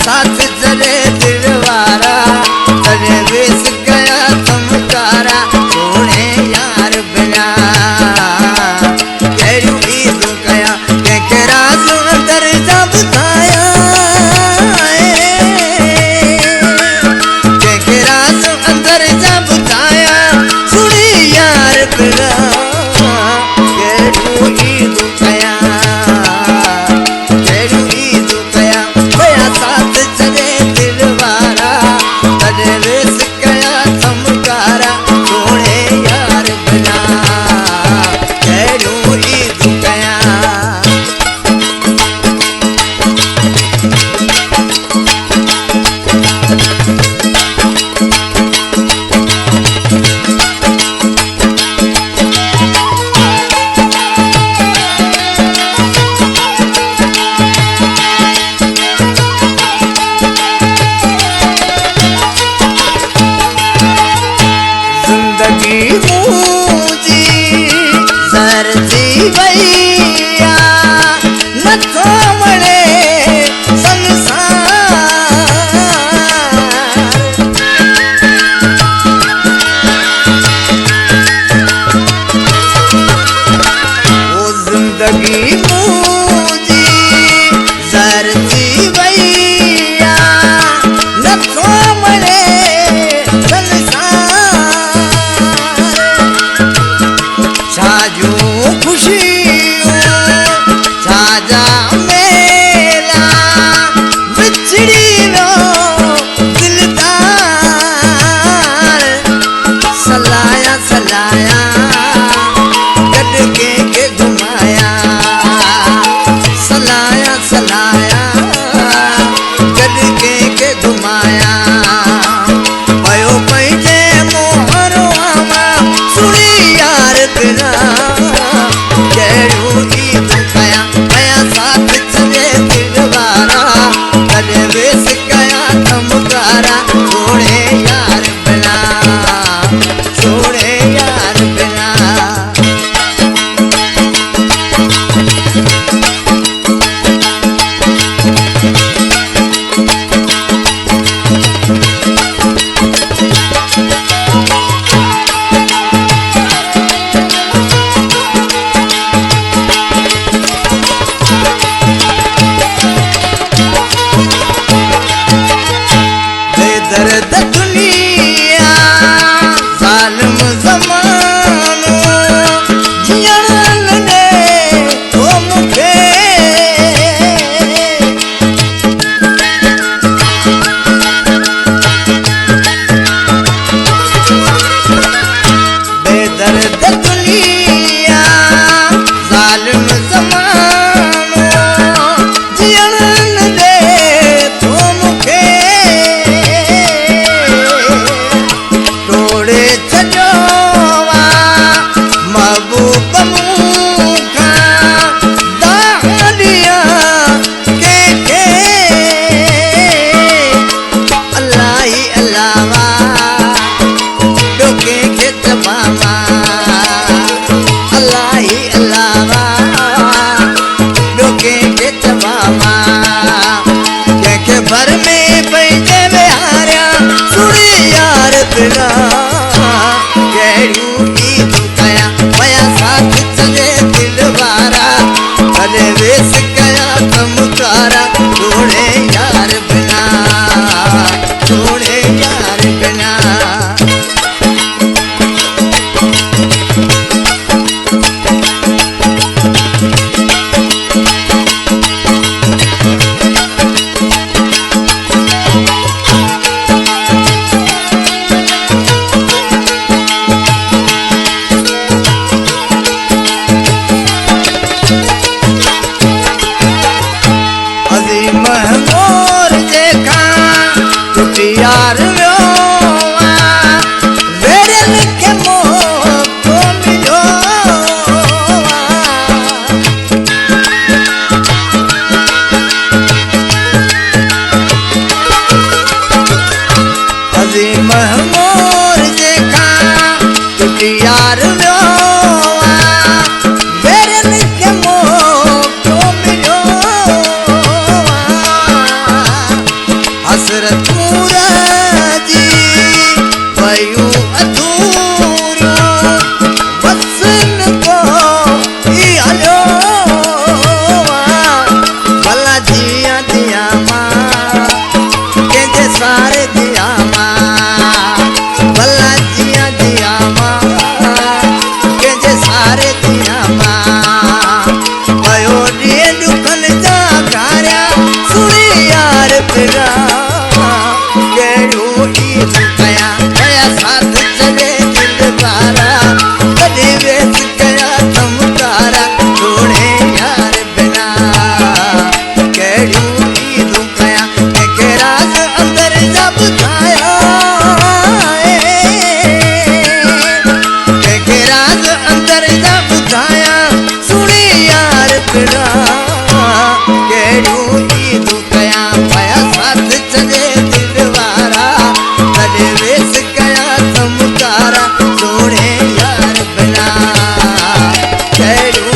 साथ चले दिलवारा तने बेस गया चमकारा सोने यार बिना केरू ईद गया के केरा सुंदर जब थाया के केरा सुंदर जब थाया सुनी यार बिना केरू ईद गया भैया न थोमड़े संसार वो जिंदगी मुझी जरती भैया न थोमड़े संसार छाजू खुशी साजा मेला बिछड़ी लो दिलदार सलाया सलाया गटके के घुमाया सलाया सलाया गटके के घुमाया पयो पैजे मोहरो आमा सुनी यार बिना दर्द दुनिया जालिम ज़मानो जियण दे ओ मुखे बेदर्द दुनिया जालिम ज़मानो जियण दे तो मुखे भर में पैजे बिहारिया सुनी यार बिना केरू ईद गया भया साथ चले दिलवारा अरे वेस गया चमकारा छोड़े यार बिना छोड़े यार बिना महमूर देखा यार वेरे लिखे मोह को मिलो अजी महमूर देखा यार वेरे लिखे मोह को मिलो यार दिया मां भयो डी दुखन जा गाया सुनी यार बिना केड़ो ई दुखया भया साथ चले दिल बारा कदे वेस गया तमकारा छोड़े यार बिना केड़ो ई दुखया के राज अंदर जब छाया के राज अंदर जब छाया सुनी यार बिना केड़ो ई दुखया भया साथ चले दिलवारा कदे वेस गया तमकारा छोड़े यार बिना केड़ो